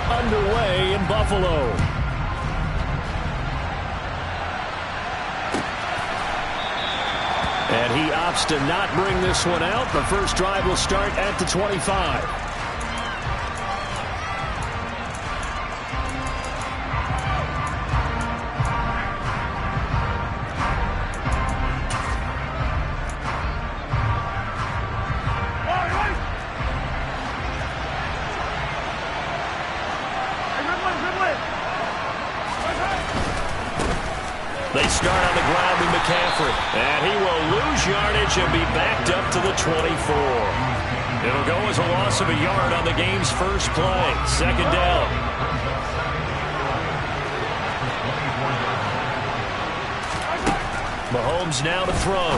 underway in Buffalo. And he opts to not bring this one out. The first drive will start at the 25. They start on the ground with McCaffrey. And he will lose yardage and be backed up to the 24. It'll go as a loss of a yard on the game's first play. Second down. Mahomes now to throw.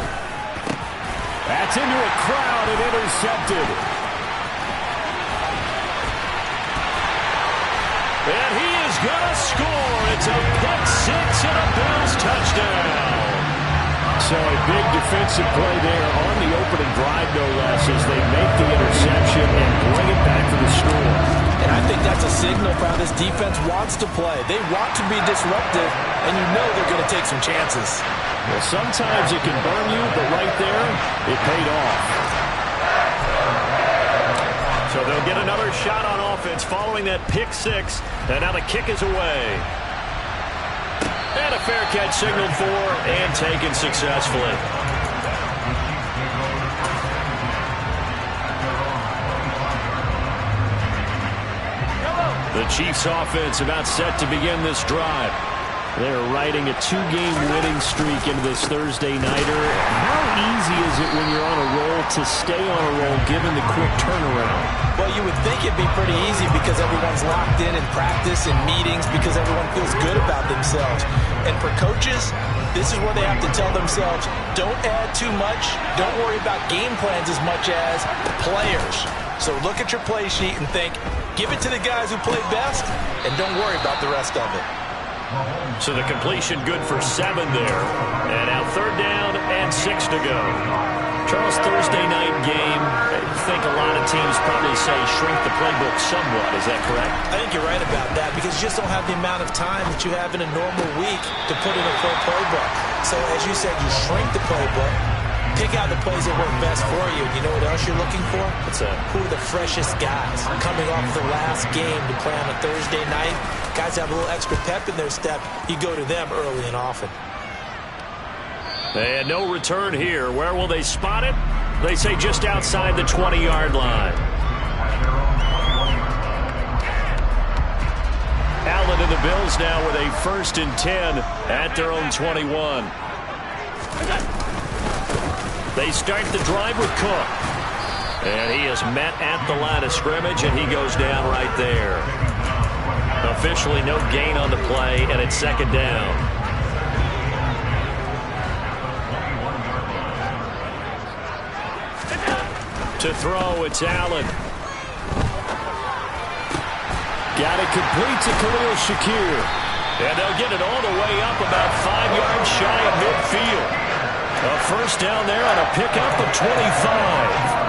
That's into a crowd and intercepted. And he is going to score. It's a pick six and a Bills touchdown. So a big defensive play there on the opening drive, no less, as they make the interception and bring it back to the score. And I think that's a signal for how this defense wants to play. They want to be disruptive, and you know they're going to take some chances. Well, sometimes it can burn you, but right there, it paid off. So they'll get another shot on offense following that pick six. And now the kick is away. And a fair catch signaled for and taken successfully. The Chiefs offense about set to begin this drive. They're riding a two-game winning streak into this Thursday nighter. How easy is it when you're on a roll to stay on a roll given the quick turnaround? Well, you would think it'd be pretty easy because everyone's locked in practice and meetings because everyone feels good about themselves. And for coaches, this is where they have to tell themselves, don't add too much. Don't worry about game plans as much as players. So look at your play sheet and think, give it to the guys who play best, and don't worry about the rest of it. So the completion good for 7 there. And now third down and 6 to go. Charles, Thursday night game, I think a lot of teams probably say shrink the playbook somewhat. Is that correct? I think you're right about that because you just don't have the amount of time that you have in a normal week to put in a full playbook. So as you said, you shrink the playbook, pick out the plays that work best for you. And you know what else you're looking for? Who are the freshest guys coming off the last game to play on a Thursday night? Guys have a little extra pep in their step. You go to them early and often. And no return here. Where will they spot it? They say just outside the 20-yard line. Allen and the Bills now with a 1st and 10 at their own 21. They start the drive with Cook. And he is met at the line of scrimmage, and he goes down right there. Officially no gain on the play, and it's second down. To throw, it's Allen. Got it complete to Khalil Shakir. And they'll get it all the way up about 5 yards shy of midfield. A first down there on a pickup of 25.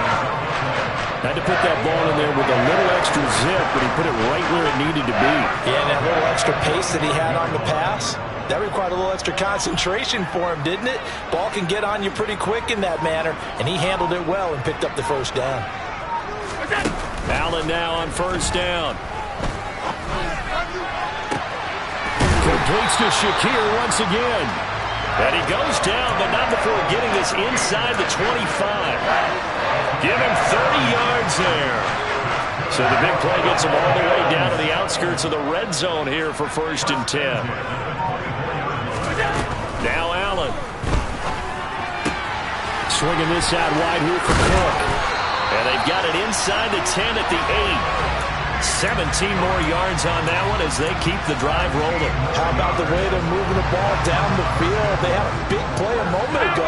Had to put that ball in there with a little extra zip, but he put it right where it needed to be. Yeah, and that little extra pace that he had on the pass, that required a little extra concentration for him, didn't it? Ball can get on you pretty quick in that manner, and he handled it well and picked up the first down. Allen now on first down. Completes to Shakir once again. And he goes down, but not before getting this inside the 25. Give him 30 yards there. So the big play gets him all the way down to the outskirts of the red zone here for 1st and 10. Now Allen. Swinging this out wide here for Cook. And they've got it inside the 10 at the 8. 17 more yards on that one as they keep the drive rolling. How about the way they're moving the ball down the field? They had a big play a moment ago.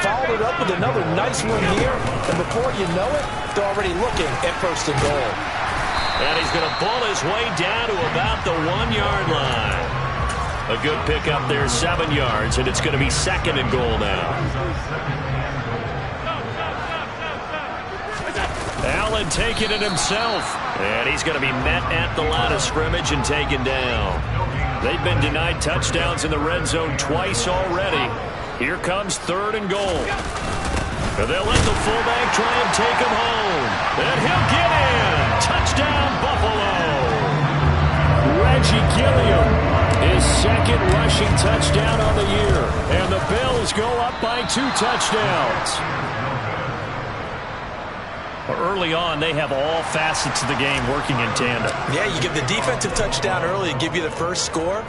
Followed it up with another nice one here. And before you know it, they're already looking at 1st and goal. And he's going to ball his way down to about the 1-yard line. A good pickup there, 7 yards, and it's going to be 2nd and goal now. Allen taking it himself. And he's going to be met at the line of scrimmage and taken down. They've been denied touchdowns in the red zone twice already. Here comes 3rd and goal. And they'll let the fullback try and take him home. And he'll get in. Touchdown, Buffalo. Reggie Gilliam, his 2nd rushing touchdown on the year. And the Bills go up by 2 touchdowns. Early on, they have all facets of the game working in tandem. Yeah, you give the defensive touchdown early to give you the first score,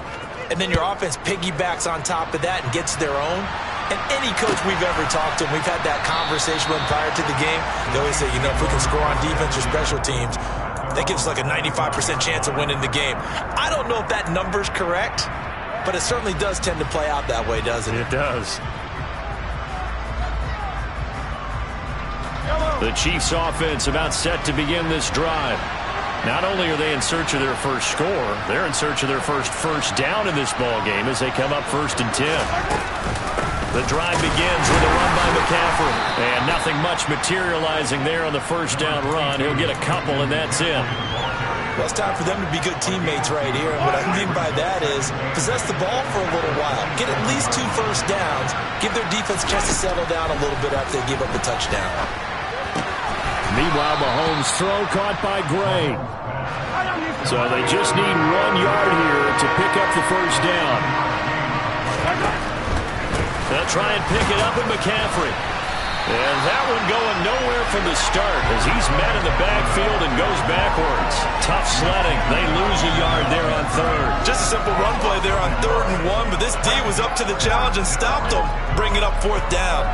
and then your offense piggybacks on top of that and gets their own. And any coach we've ever talked to, and we've had that conversation with prior to the game, they always say, if we can score on defense or special teams, that gives us like a 95% chance of winning the game. I don't know if that number's correct, but it certainly does tend to play out that way, doesn't it? It does. The Chiefs offense about set to begin this drive. Not only are they in search of their first score, they're in search of their first down in this ball game as they come up 1st and 10. The drive begins with a run by McCaffrey. And nothing much materializing there on the first down run. He'll get a couple, and that's it. Well, it's time for them to be good teammates right here. And what I mean by that is possess the ball for a little while. Get at least 2 first downs. Give their defense a chance to settle down a little bit after they give up a touchdown. Meanwhile, Mahomes' throw caught by Gray. So they just need 1 yard here to pick up the first down. They'll try and pick it up with McCaffrey. And that one going nowhere from the start as he's met in the backfield and goes backwards. Tough sledding. They lose a yard there on 3rd. Just a simple run play there on 3rd and 1, but this D was up to the challenge and stopped them, bringing up 4th down.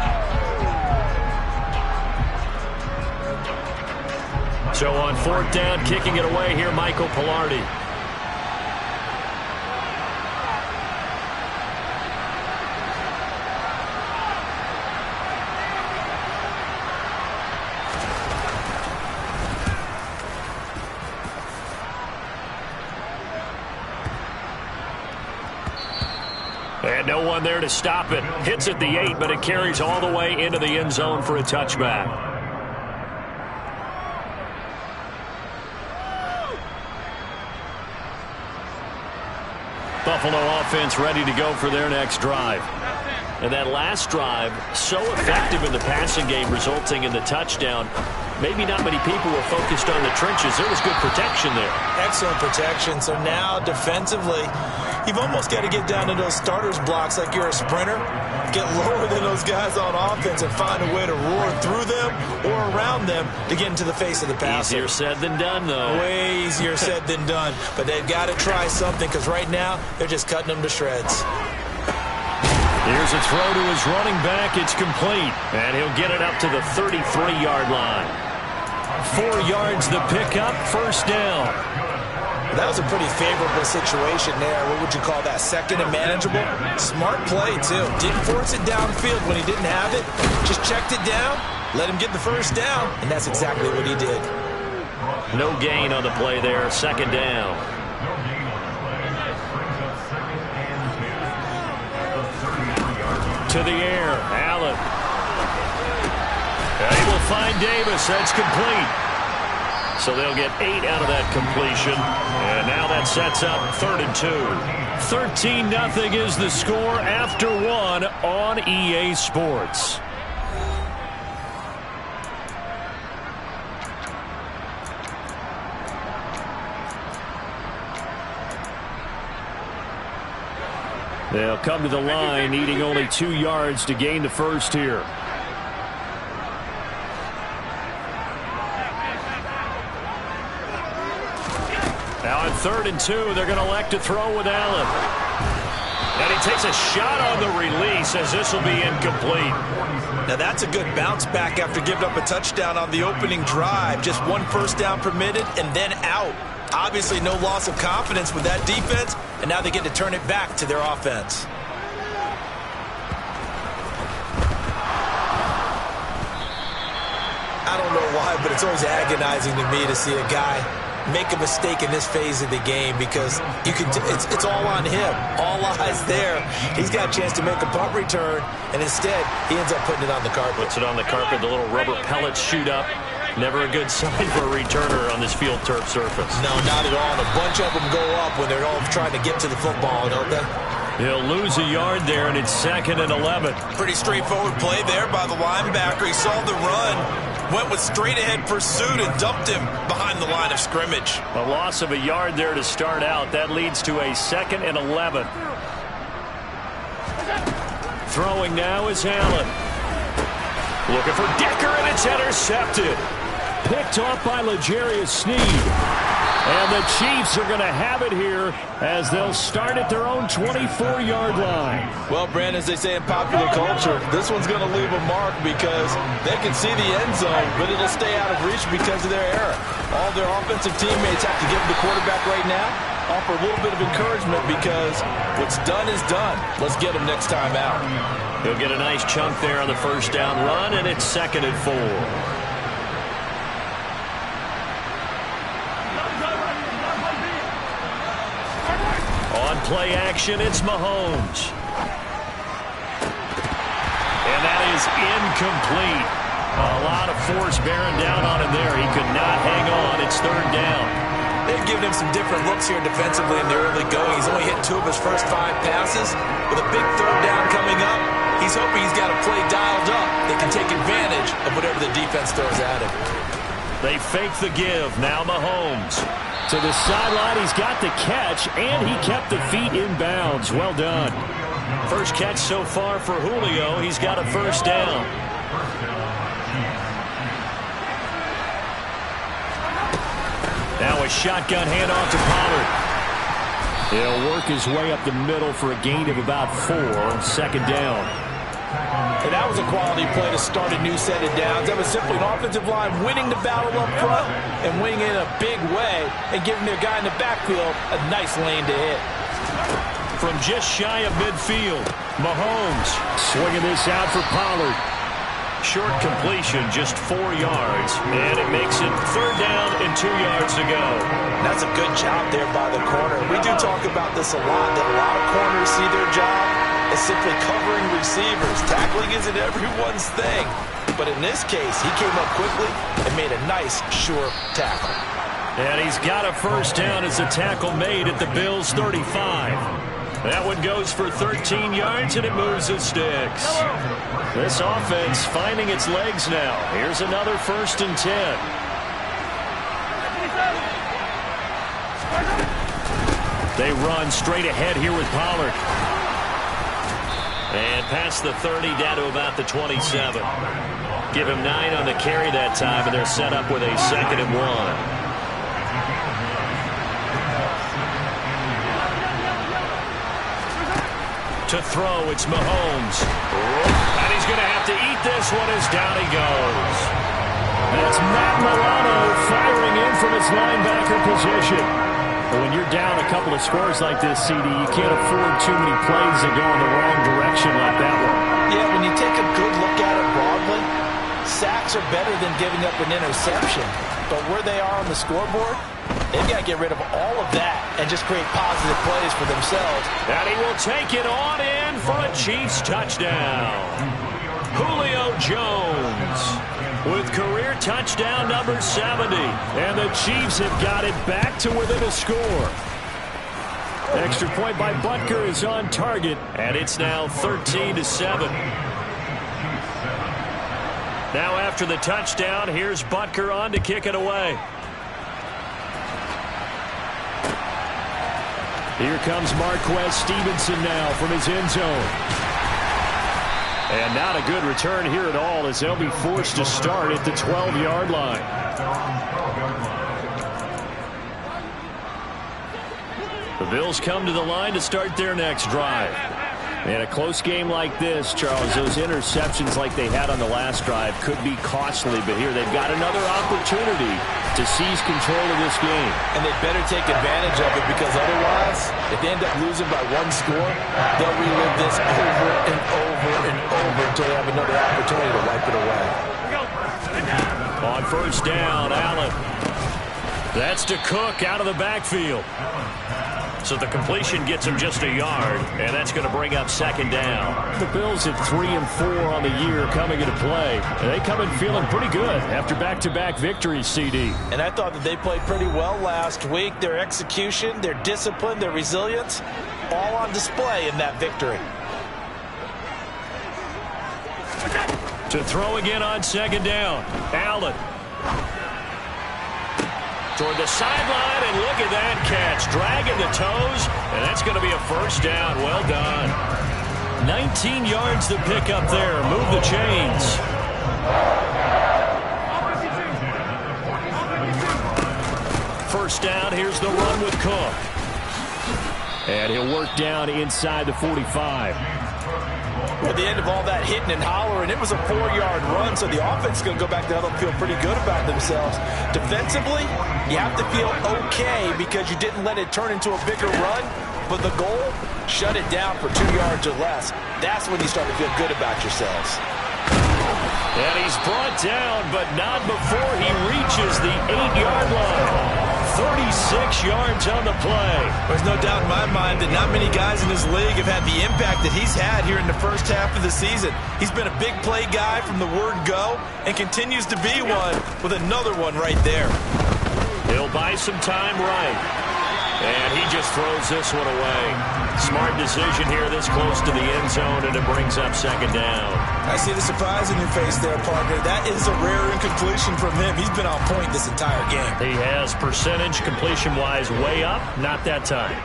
So on 4th down, kicking it away here, Michael Pilardi. And no one there to stop it. Hits at the 8, but it carries all the way into the end zone for a touchback. Buffalo offense ready to go for their next drive. And that last drive, so effective in the passing game, resulting in the touchdown. Maybe not many people were focused on the trenches. There was good protection there. Excellent protection. So now defensively, you've almost got to get down to those starters blocks like you're a sprinter. Get lower than those guys on offense and find a way to roar through them or around them to get into the face of the passer. Easier said than done, though. Way easier said than done. But they've got to try something because right now they're just cutting them to shreds. Here's a throw to his running back. It's complete. And he'll get it up to the 33-yard line. 4 yards the pickup, first down. That was a pretty favorable situation there. What would you call that? 2nd and manageable? Smart play, too. Didn't force it downfield when he didn't have it. Just checked it down, let him get the first down, and that's exactly what he did. No gain on the play there, 2nd down. To the air, Allen. They will find Davis. That's complete. So they'll get 8 out of that completion. And now that sets up 3rd and 2. 13-0 is the score after 1 on EA Sports. They'll come to the line, needing only 2 yards to gain the first here. Now on 3rd and 2, they're going to elect to throw with Allen. And he takes a shot on the release as this will be incomplete. Now that's a good bounce back after giving up a touchdown on the opening drive. Just 1 first down permitted and then out. Obviously no loss of confidence with that defense, and now they get to turn it back to their offense. I don't know why, but it's always agonizing to me to see a guy make a mistake in this phase of the game because it's all on him. All eyes there. He's got a chance to make a punt return, and instead he ends up putting it on the carpet. Puts it on the carpet. The little rubber pellets shoot up. Never a good sign for a returner on this field turf surface. No, not at all. And a bunch of them go up when they're all trying to get to the football, don't they? He'll lose a yard there, and it's 2nd and 11. Pretty straightforward play there by the linebacker. He saw the run, went with straight-ahead pursuit, and dumped him behind the line of scrimmage. A loss of a yard there to start out. That leads to a 2nd and 11. Throwing now is Allen. Looking for Decker, and it's intercepted. Picked off by L'Jarius Sneed. And the Chiefs are going to have it here as they'll start at their own 24-yard line. Well, Brandon, as they say in popular culture, this one's going to leave a mark because they can see the end zone, but it'll stay out of reach because of their error. All their offensive teammates have to give the quarterback right now, offer a little bit of encouragement because what's done is done. Let's get him next time out. He'll get a nice chunk there on the first down run, and it's 2nd and 4. On play action, it's Mahomes. And that is incomplete. A lot of force bearing down on him there. He could not hang on. It's 3rd down. They've given him some different looks here defensively in the early going. He's only hit 2 of his first 5 passes. With a big 3rd down coming up, he's hoping he's got a play dialed up that can take advantage of whatever the defense throws at him. They fake the give. Now Mahomes. To the sideline, he's got the catch, and he kept the feet in bounds. Well done. First catch so far for Julio. He's got a first down. Now a shotgun handoff to Pollard. He'll work his way up the middle for a gain of about 4. 2nd down. And that was a quality play to start a new set of downs. That was simply an offensive line winning the battle up front and winning it in a big way and giving their guy in the backfield a nice lane to hit. From just shy of midfield, Mahomes swinging this out for Pollard. Short completion, just 4 yards, and it makes it 3rd down and 2 yards to go. That's a good job there by the corner. We do talk about this a lot, that a lot of corners see their job as simply covering receivers. Tackling isn't everyone's thing. But in this case, he came up quickly and made a nice, sure tackle. And he's got a first down as a tackle made at the Bills' 35. That one goes for 13 yards, and it moves the sticks. This offense finding its legs now. Here's another 1st and 10. They run straight ahead here with Pollard. And past the 30, down to about the 27. Give him 9 on the carry that time, and they're set up with a 2nd and 1. To throw, it's Mahomes. And he's going to have to eat this one as down he goes. That's Matt Milano firing in from his linebacker position. When you're down a couple of scores like this, CD, you can't afford too many plays that go in the wrong direction like that one. Yeah, when you take a good look at it broadly, sacks are better than giving up an interception. But where they are on the scoreboard, they've got to get rid of all of that and just create positive plays for themselves. And he will take it on in for a Chiefs touchdown. Julio Jones with career touchdown number 70. And the Chiefs have got it back to within a score. Extra point by Butker is on target, and it's now 13-7. Now after the touchdown, here's Butker on to kick it away. Here comes Marquez Stevenson now from his end zone. And not a good return here at all as they'll be forced to start at the 12-yard line. The Bills come to the line to start their next drive. In a close game like this, Charles, those interceptions like they had on the last drive could be costly, but here they've got another opportunity to seize control of this game. And they better take advantage of it because otherwise, if they end up losing by 1 score, they'll relive this over and over and over until they have another opportunity to wipe it away. On first down, Allen. That's to Cook out of the backfield. So the completion gets him just a yard, and that's going to bring up second down. The Bills at 3 and 4 on the year coming into play. And they come in feeling pretty good after back-to-back victories, CD. And I thought that they played pretty well last week. Their execution, their discipline, their resilience, all on display in that victory. To throw again on second down. Allen. Toward the sideline, and look at that catch. Dragging the toes, and that's going to be a first down. Well done. 19 yards to pick up there. Move the chains. First down, here's the run with Cook. And he'll work down inside the 45. At the end of all that hitting and hollering, it was a 4-yard run, so the offense is going to go back there and feel pretty good about themselves. Defensively, you have to feel okay because you didn't let it turn into a bigger run, but the goal, shut it down for 2 yards or less. That's when you start to feel good about yourselves. And he's brought down, but not before he reaches the 8-yard line. 36 yards on the play. There's no doubt in my mind that not many guys in this league have had the impact that he's had here in the first half of the season. He's been a big play guy from the word go and continues to be one with another one right there. He'll buy some time right. And he just throws this one away. Smart decision here this close to the end zone, and it brings up second down. I see the surprise in your face there, partner. That is a rare incompletion from him. He's been on point this entire game. He has percentage completion-wise way up. Not that time.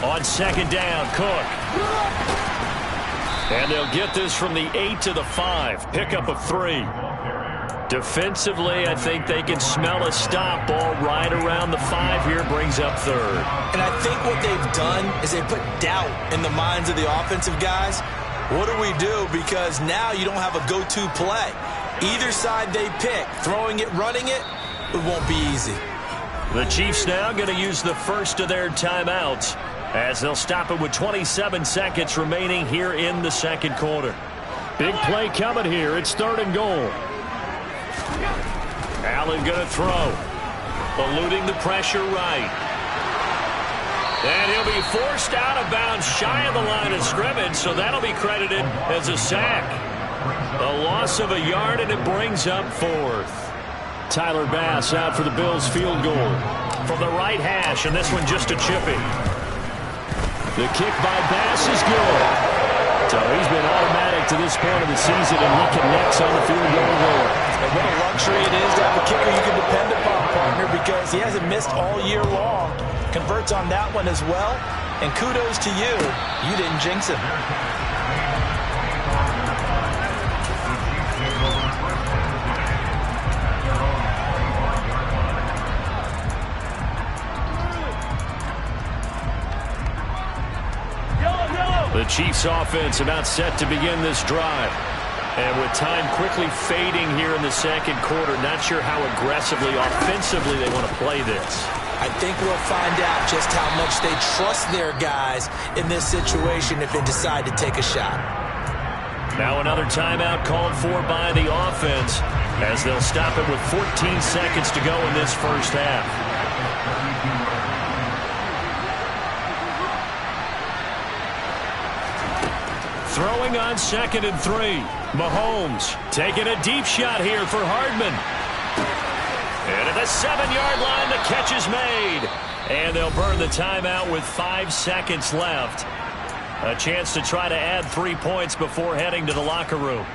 On second down, Cook. And they'll get this from the 8 to the 5. Pickup of 3. Defensively, I think they can smell a stop. Ball right around the 5 here, brings up third. And I think what they've done is they put doubt in the minds of the offensive guys. What do we do? Because now you don't have a go-to play. Either side they pick, throwing it, running it, it won't be easy. The Chiefs now going to use the first of their timeouts as they'll stop it with 27 seconds remaining here in the second quarter. Big play coming here. It's 3rd and goal. Allen going to throw. Eluding the pressure right. And he'll be forced out of bounds shy of the line of scrimmage, so that'll be credited as a sack. A loss of a yard, and it brings up 4th. Tyler Bass out for the Bills field goal. From the right hash, and this one just a chippy. The kick by Bass is good. So he's been automatic to this point of the season, and he connects on the field goal there. And what a luxury it is to have a kicker you can depend upon, partner, because he hasn't missed all year long. Converts on that one as well. And kudos to you. You didn't jinx him. The Chiefs offense about set to begin this drive. And with time quickly fading here in the second quarter, not sure how aggressively, offensively they want to play this. I think we'll find out just how much they trust their guys in this situation if they decide to take a shot. Now another timeout called for by the offense as they'll stop it with 14 seconds to go in this first half. Throwing on 2nd and 3. Mahomes taking a deep shot here for Hardman. And at the 7-yard line, the catch is made. And they'll burn the timeout with 5 seconds left. A chance to try to add 3 points before heading to the locker room.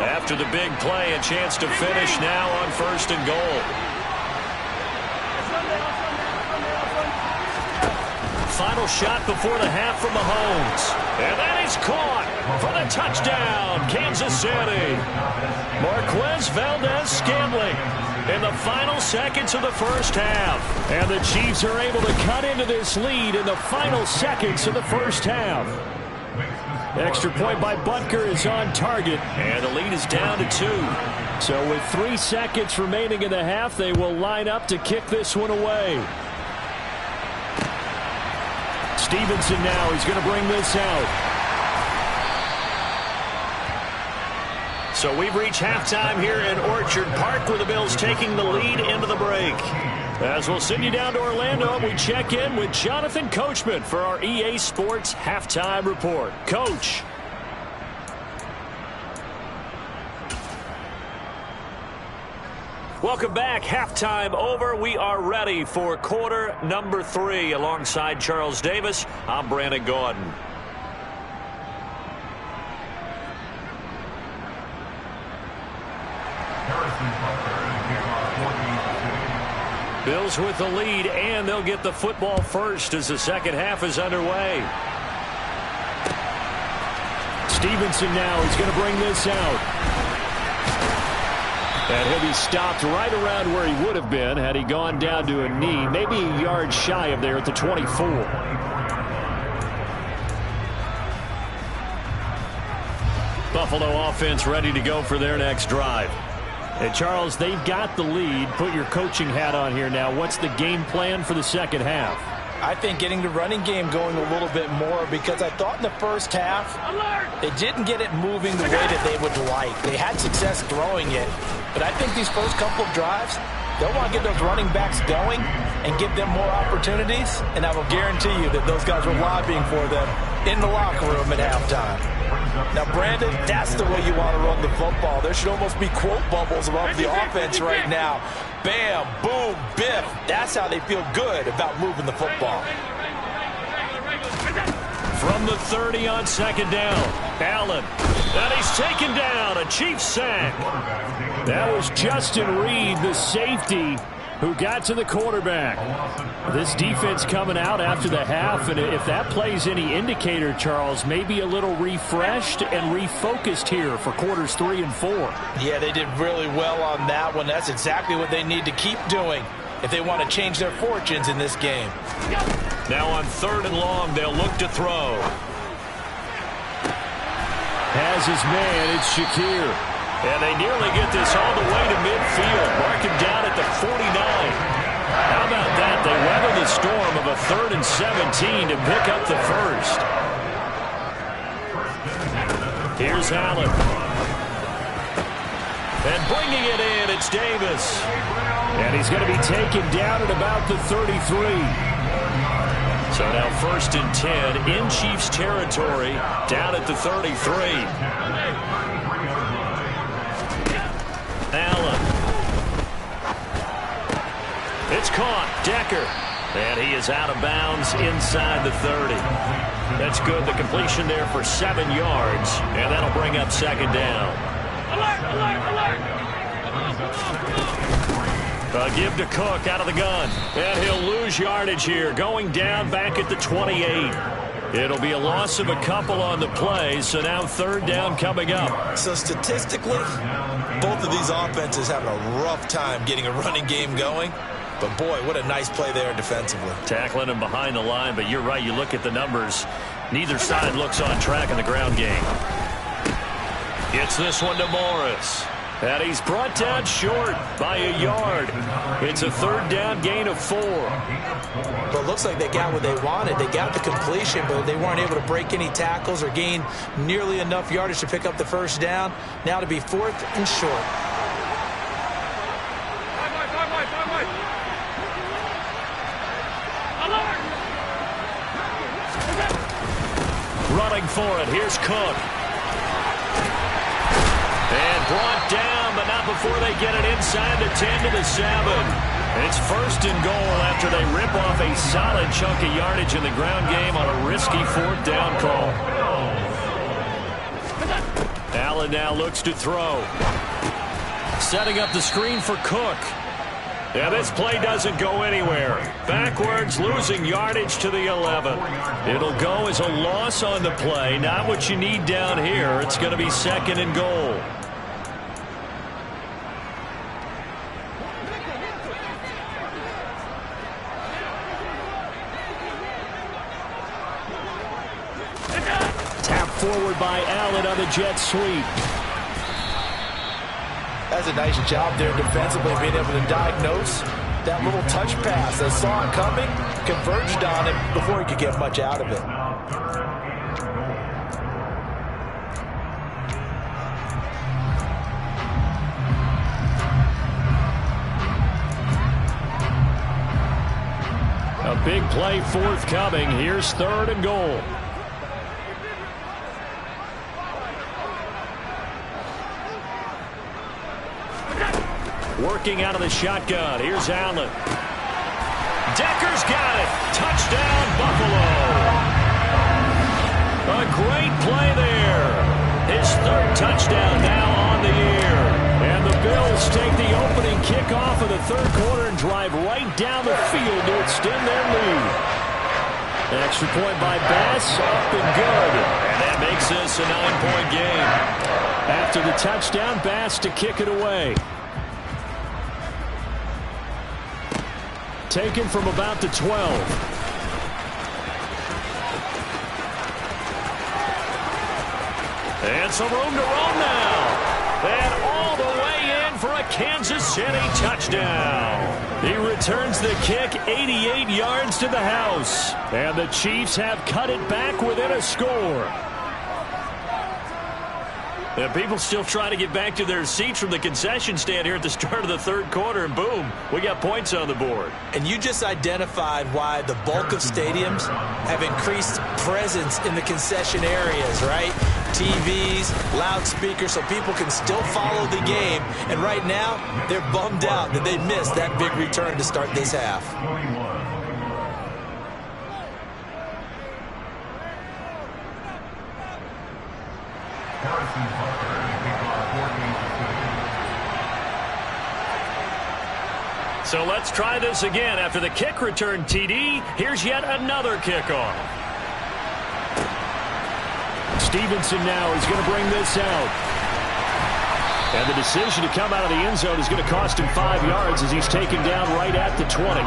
After the big play, a chance to finish now on 1st and goal. Final shot before the half from Mahomes. And that is caught for the touchdown, Kansas City. Marquez Valdez-Scantling in the final seconds of the first half. And the Chiefs are able to cut into this lead in the final seconds of the first half. Extra point by Butker is on target. And the lead is down to 2. So with 3 seconds remaining in the half, they will line up to kick this one away. Stevenson now, he's going to bring this out. So we've reached halftime here in Orchard Park with the Bills taking the lead into the break. As we'll send you down to Orlando, we check in with Jonathan Coachman for our EA Sports Halftime Report. Coach. Welcome back. Halftime over. We are ready for quarter number 3. Alongside Charles Davis, I'm Brandon Gaudin. Bills with the lead, and they'll get the football first as the second half is underway. Stevenson now is going to bring this out. And he'll be stopped right around where he would have been had he gone down to a knee, maybe a yard shy of there at the 24. Buffalo offense ready to go for their next drive. And Charles, they've got the lead. Put your coaching hat on here now. What's the game plan for the second half? I think getting the running game going a little bit more, because I thought in the first half they didn't get it moving the way that they would like. They had success throwing it, but I think these first couple of drives, they'll want to get those running backs going and give them more opportunities, and I will guarantee you that those guys were lobbying for them in the locker room at halftime. Now, Brandon, that's the way you want to run the football. There should almost be quote bubbles above the offense right now. Bam, boom, biff. That's how they feel good about moving the football. From the 30 on second down, Allen. And he's taken down, a Chiefs sack. That was Justin Reed, the safety, who got to the quarterback. This defense coming out after the half, and if that plays any indicator, Charles, maybe a little refreshed and refocused here for quarters 3 and 4. Yeah, they did really well on that one. That's exactly what they need to keep doing if they want to change their fortunes in this game. Now on 3rd and long, they'll look to throw. Has his man, it's Shakir. And they nearly get this all the way to midfield. Mark him down at the 49. How about that? They weather the storm of a 3rd and 17 to pick up the first. Here's Allen. And bringing it in, it's Davis. And he's going to be taken down at about the 33. So now 1st and 10 in Chiefs territory, down at the 33. Allen. It's caught. Decker. And he is out of bounds inside the 30. That's good. The completion there for 7 yards. And that'll bring up second down. Alert, alert, alert. Give to Cook out of the gun. And he'll lose yardage here. Going down back at the 28. It'll be a loss of a couple on the play, so now 3rd down coming up. So statistically, both of these offenses having a rough time getting a running game going. But, boy, what a nice play there defensively. Tackling him behind the line, but you're right. You look at the numbers. Neither side looks on track in the ground game. Gets this one to Morris. And he's brought down short by a yard. It's a 3rd down gain of 4. But it looks like they got what they wanted. They got the completion, but they weren't able to break any tackles or gain nearly enough yardage to pick up the first down. Now to be 4th and short. Running for it. Here's Cook. And brought down, but not before they get it inside the 10 to the 7. It's 1st and goal after they rip off a solid chunk of yardage in the ground game on a risky 4th down call. Allen now looks to throw. Setting up the screen for Cook. Yeah, this play doesn't go anywhere. Backwards, losing yardage to the 11. It'll go as a loss on the play. Not what you need down here. It's going to be 2nd and goal. Tap forward by Allen on the jet sweep. That's a nice job there defensively, being able to diagnose that little touch pass. They saw it coming, converged on it before he could get much out of it. big play forthcoming. Here's 3rd and goal. Working out of the shotgun. Here's Allen. Decker's got it. Touchdown, Buffalo. A great play there. His 3rd touchdown now on the year. And the Bills take the opening kickoff of the 3rd quarter and drive right down the field to extend their lead. An extra point by Bass, up and good. And that makes this a 9-point game. After the touchdown, Bass to kick it away. Taken from about the 12. And some room to roam now. And all the way in for a Kansas City touchdown. He returns the kick 88 yards to the house. And the Chiefs have cut it back within a score. And people still trying to get back to their seats from the concession stand here at the start of the 3rd quarter. And boom, we got points on the board. And you just identified why the bulk of stadiums have increased presence in the concession areas, right? TVs, loudspeakers, so people can still follow the game. And right now, they're bummed out that they missed that big return to start this half. So let's try this again. After the kick return TD, here's yet another kickoff. Stevenson now is going to bring this out. And the decision to come out of the end zone is going to cost him 5 yards as he's taken down right at the 20.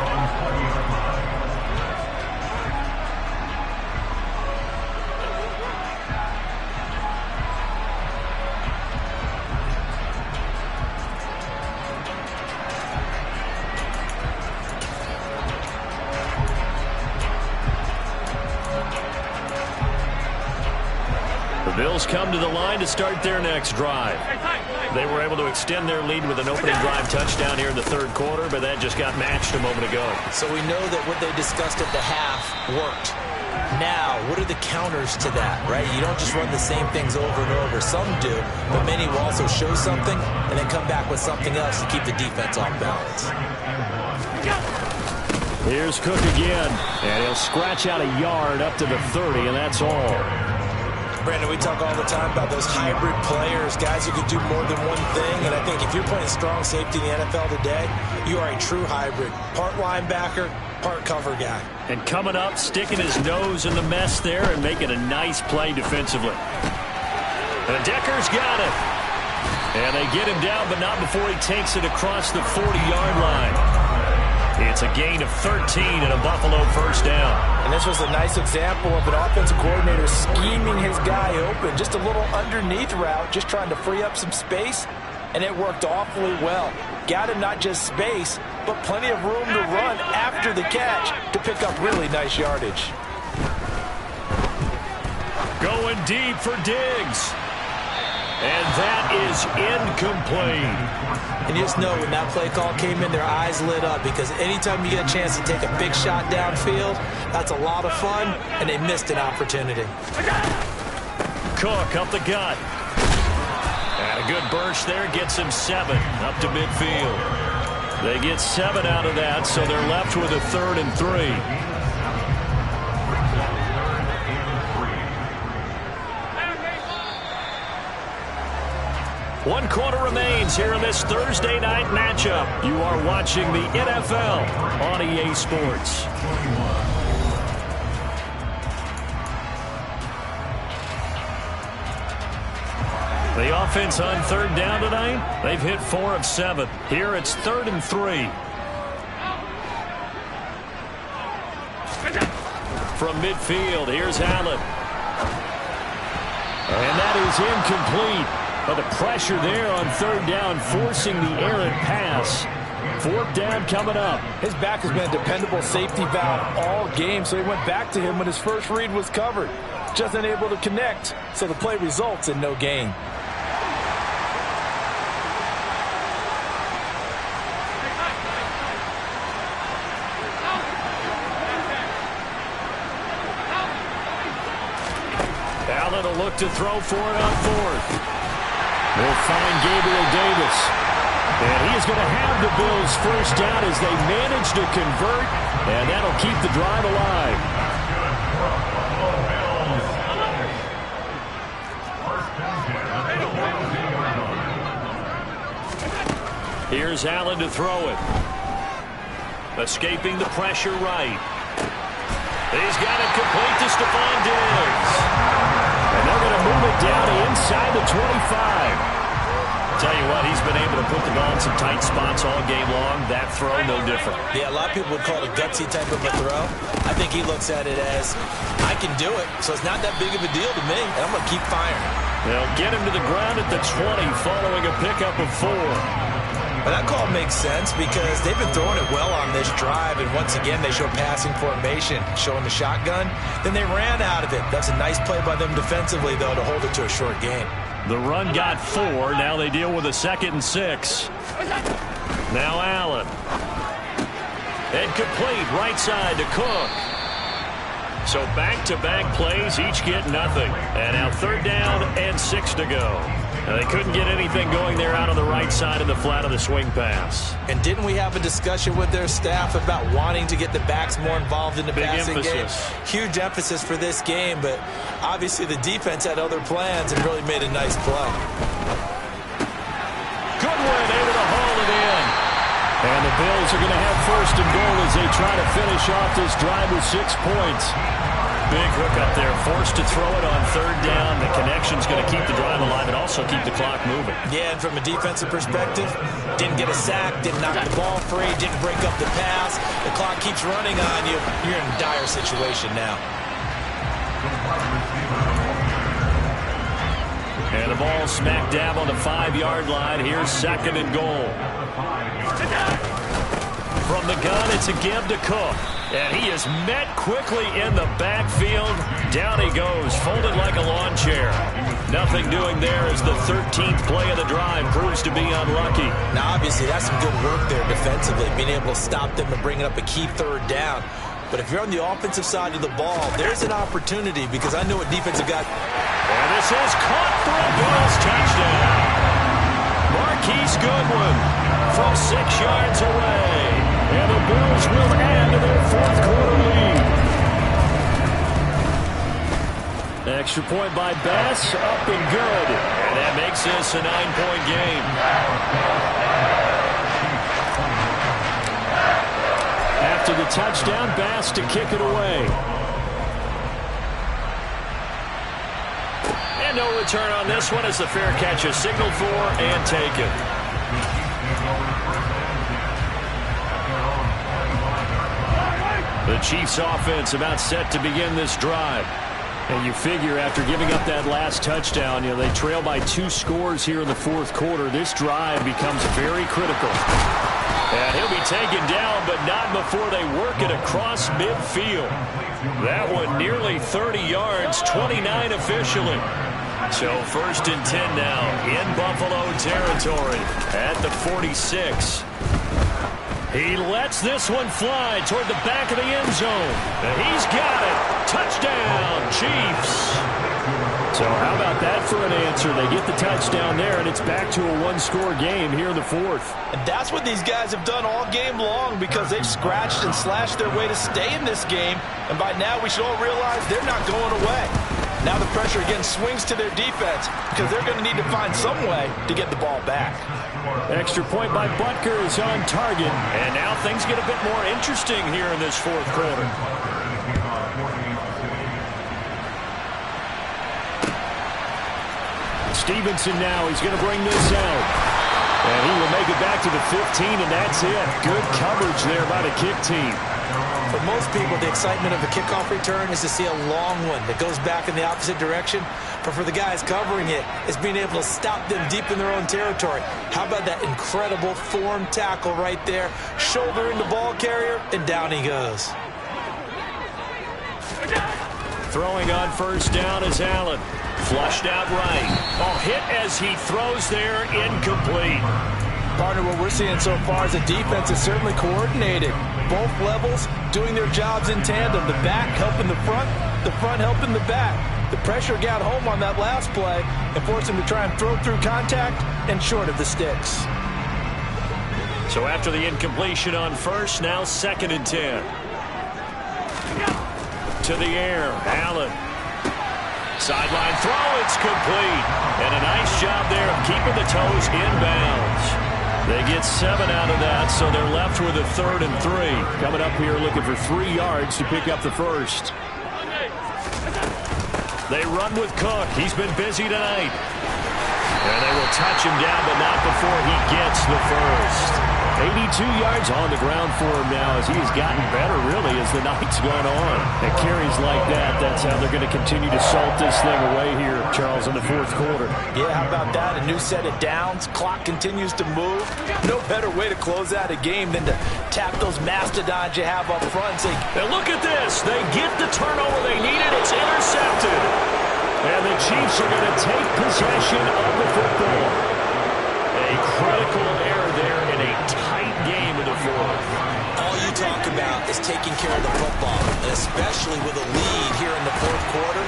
The Bills come to the line to start their next drive. They were able to extend their lead with an opening drive touchdown here in the 3rd quarter, but that just got matched a moment ago. So we know that what they discussed at the half worked. Now, what are the counters to that, right? You don't just run the same things over and over. Some do, but many will also show something and then come back with something else to keep the defense off balance. Here's Cook again, and he'll scratch out a yard up to the 30, and that's all. Brandon, we talk all the time about those hybrid players, guys who can do more than one thing. And I think if you're playing strong safety in the NFL today, you are a true hybrid. Part linebacker, part cover guy. And coming up, sticking his nose in the mess there and making a nice play defensively. And Decker's got it. And they get him down, but not before he takes it across the 40-yard line. It's a gain of 13 and a Buffalo first down. And this was a nice example of an offensive coordinator scheming his guy open. Just a little underneath route, just trying to free up some space, and it worked awfully well. Got him not just space, but plenty of room to run after the catch to pick up really nice yardage. Going deep for Diggs. And that is incomplete. And you just know when that play call came in, their eyes lit up, because anytime you get a chance to take a big shot downfield, that's a lot of fun, and they missed an opportunity. Cook up the gut. And a good burst there gets him 7 up to midfield. They get 7 out of that, so they're left with a 3rd and 3. 1 quarter remains here in this Thursday night matchup. You are watching the NFL on EA Sports. The offense on 3rd down tonight, they've hit 4 of 7. Here it's 3rd and 3. From midfield, here's Allen. And that is incomplete. But the pressure there on 3rd down, forcing the errant pass. 4th down coming up. His back has been a dependable safety valve all game, so he went back to him when his first read was covered. Just unable to connect, so the play results in no gain. They'll look to throw for it on fourth. They'll find Gabriel Davis. And he is going to have the Bills first down as they manage to convert, and that'll keep the drive alive. Here's Allen to throw it. Escaping the pressure right. He's got it complete to Stephon Diggs. And they're going to move it down inside the 25. Tell you what, he's been able to put the ball in some tight spots all game long. That throw, no different. Yeah, a lot of people would call it a gutsy type of a throw. I think he looks at it as, I can do it, so it's not that big of a deal to me, and I'm going to keep firing. They'll get him to the ground at the 20 following a pickup of 4. But that call makes sense because they've been throwing it well on this drive, and once again, they show passing formation, showing the shotgun. Then they ran out of it. That's a nice play by them defensively, though, to hold it to a short game. The run got 4. Now they deal with a 2nd and 6. Now Allen. And complete right side to Cook. So back-to-back plays, each get nothing. And now 3rd down and 6 to go. Now they couldn't get anything going there out on the right side of the flat of the swing pass. And didn't we have a discussion with their staff about wanting to get the backs more involved in the passing game? Huge emphasis for this game, but obviously the defense had other plans and really made a nice play. Goodwin able to haul it in. And the Bills are going to have 1st and goal as they try to finish off this drive with 6 points. Big hook up there, forced to throw it on 3rd down. The connection's going to keep the drive alive and also keep the clock moving. Yeah, and from a defensive perspective, didn't get a sack, didn't knock the ball free, didn't break up the pass. The clock keeps running on you. You're in a dire situation now. And the ball smack dab on the 5-yard line. Here's 2nd and goal. From the gun, it's a give to Cook. And he is met quickly in the backfield. Down he goes, folded like a lawn chair. Nothing doing there as the 13th play of the drive proves to be unlucky. Now, obviously, that's some good work there defensively, being able to stop them and bringing up a key 3rd down. But if you're on the offensive side of the ball, there's an opportunity because I know what defense have got. And this is caught for a Bills touchdown. Marquise Goodwin from 6 yards away. And the Bills will add to their 4th quarter lead. Extra point by Bass, up and good. And that makes this a 9-point game. After the touchdown, Bass to kick it away. And no return on this one as the fair catch is signaled for and taken. The Chiefs offense about set to begin this drive. And you figure after giving up that last touchdown, they trail by 2 scores here in the 4th quarter. This drive becomes very critical. And he'll be taken down, but not before they work it across midfield. That one nearly 30 yards, 29 officially. So 1st and 10 now in Buffalo territory at the 46. He lets this one fly toward the back of the end zone. And he's got it. Touchdown, Chiefs. So how about that for an answer? They get the touchdown there, and it's back to a 1-score game here in the 4th. And that's what these guys have done all game long because they've scratched and slashed their way to stay in this game. And by now, we should all realize they're not going away. Now the pressure again swings to their defense because they're going to need to find some way to get the ball back. Extra point by Butker is on target. And now things get a bit more interesting here in this 4th quarter. Stevenson now, he's going to bring this out. And he will make it back to the 15, and that's it. Good coverage there by the kick team. For most people, the excitement of a kickoff return is to see a long one that goes back in the opposite direction. But for the guys covering it, it's being able to stop them deep in their own territory. How about that incredible form tackle right there? Shouldering the ball carrier, and down he goes. Throwing on 1st down is Allen. Flushed out right. Ball hit as he throws there, incomplete. Partner, what we're seeing so far is the defense is certainly coordinated. Both levels doing their jobs in tandem. The back helping the front helping the back. The pressure got home on that last play and forced him to try and throw through contact and short of the sticks. So after the incompletion on first, now 2nd and 10. To the air, Allen. Sideline throw, it's complete. And a nice job there of keeping the toes inbounds. They get 7 out of that, so they're left with a 3rd and 3. Coming up here looking for 3 yards to pick up the first. They run with Cook. He's been busy tonight. And they will touch him down, but not before he gets the first. 82 yards on the ground for him now as he has gotten better, really, as the night's gone on. And carries like that, that's how they're going to continue to salt this thing away here, Charles, in the 4th quarter. Yeah, how about that? A new set of downs. Clock continues to move. No better way to close out a game than to tap those mastodons you have up front. And look at this. They get the turnover they needed. It's intercepted. And the Chiefs are going to take possession of the football. A critical error there in a tight game in the 4th. All you talk about is taking care of the football, and especially with a lead here in the 4th quarter.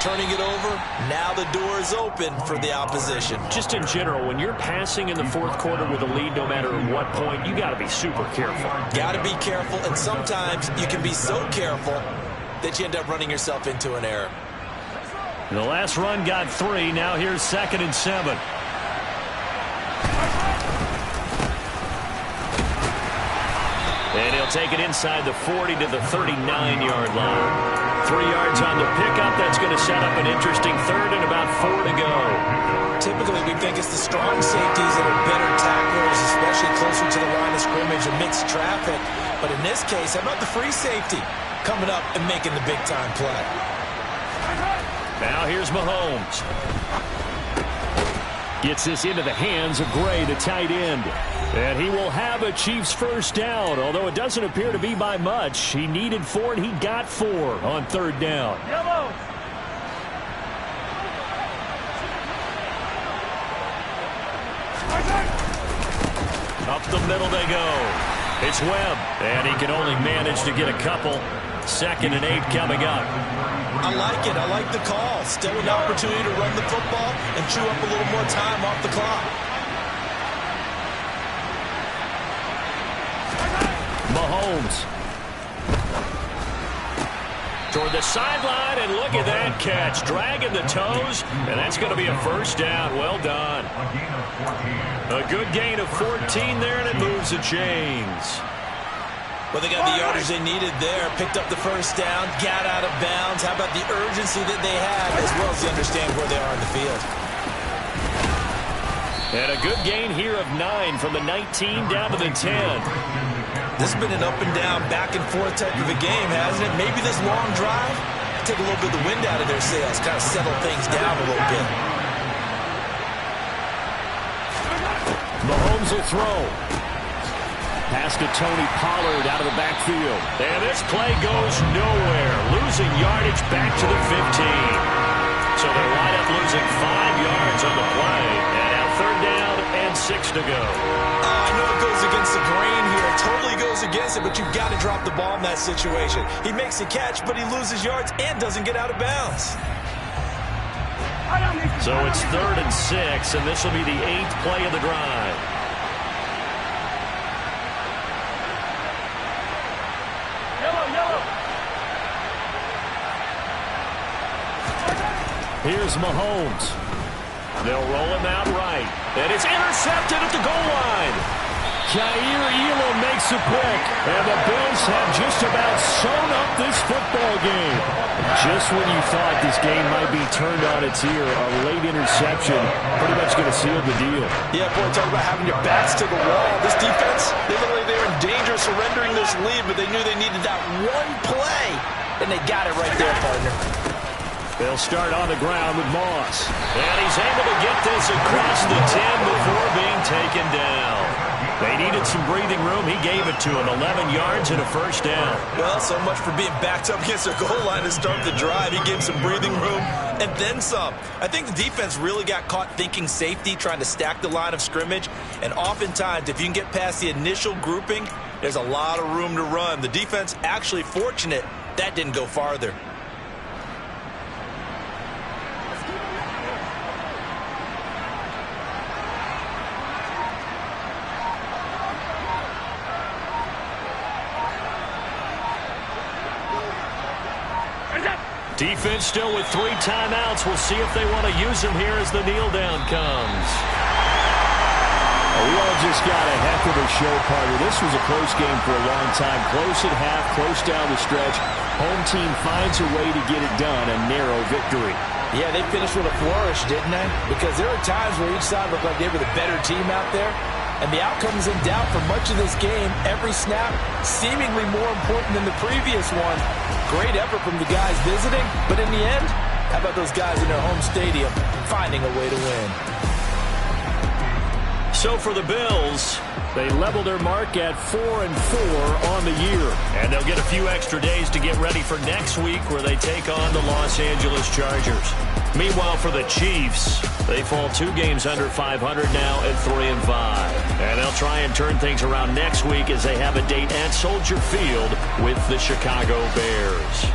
Turning it over, now the door is open for the opposition. Just in general, when you're passing in the 4th quarter with a lead, no matter at what point, you got to be super careful. Got to be careful, and sometimes you can be so careful that you end up running yourself into an error. The last run got 3. Now here's 2nd and 7. And he'll take it inside the 40 to the 39-yard line. 3 yards on the pickup. That's going to set up an interesting 3rd and about 4 to go. Typically, we think it's the strong safeties that are better tacklers, especially closer to the line of scrimmage amidst traffic. But in this case, how about the free safety coming up and making the big-time play? Now here's Mahomes. Gets this into the hands of Gray, the tight end. And he will have a Chiefs first down, although it doesn't appear to be by much. He needed 4, and he got 4 on 3rd down. Yellow. Up the middle they go. It's Webb, and he can only manage to get a couple. 2nd and 8 coming up. I like it. I like the call. Still an opportunity to run the football and chew up a little more time off the clock. Mahomes. Toward the sideline, and look at that catch. Dragging the toes, and that's going to be a first down. Well done. A good gain of 14 there, and it moves the chains. Well, they got the yardage they needed there. Picked up the first down, got out of bounds. How about the urgency that they had, as well as they understand where they are in the field. And a good gain here of 9 from the 19 down to the 10. This has been an up and down, back and forth type of a game, hasn't it? Maybe this long drive take a little bit of the wind out of their sails, kind of settle things down a little bit. Mahomes will throw. Pass to Tony Pollard out of the backfield. And this play goes nowhere. Losing yardage back to the 15. So they wind up losing 5 yards on the play. And now 3rd down and 6 to go. I know it goes against the grain here. It totally goes against it, but you've got to drop the ball in that situation. He makes a catch, but he loses yards and doesn't get out of bounds. So it's 3rd and 6, and this will be the 8th play of the drive. Here's Mahomes. They'll roll him out right. And it's intercepted at the goal line. Jair Elam makes it quick. And the Bills have just about sewn up this football game. Just when you thought this game might be turned on its ear, a late interception pretty much going to seal the deal. Yeah, boy, talk about having your backs to the wall. This defense, they look like they're in danger of surrendering this lead, but they knew they needed that one play, and they got it right there, partner. They'll start on the ground with Moss. And he's able to get this across the 10 before being taken down. They needed some breathing room. He gave it to him. 11 yards and a first down. Well, so much for being backed up against the goal line to start the drive. He gave some breathing room and then some. I think the defense really got caught thinking safety, trying to stack the line of scrimmage. And oftentimes, if you can get past the initial grouping, there's a lot of room to run. The defense actually fortunate that didn't go farther. Defense still with 3 timeouts. We'll see if they want to use them here as the kneel down comes. We all just got a heck of a show, partner. This was a close game for a long time. Close at half, close down the stretch. Home team finds a way to get it done. A narrow victory. Yeah, they finished with a flourish, didn't they? Because there were times where each side looked like they were the better team out there. And the outcome is in doubt for much of this game. Every snap seemingly more important than the previous one. Great effort from the guys visiting. But in the end, how about those guys in their home stadium finding a way to win? So for the Bills, they level their mark at 4-4 on the year. And they'll get a few extra days to get ready for next week where they take on the Los Angeles Chargers. Meanwhile, for the Chiefs, they fall 2 games under 500 now at 3-5. And they'll try and turn things around next week as they have a date at Soldier Field with the Chicago Bears.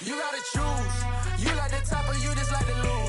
You gotta choose. You like the top or you just like to lose.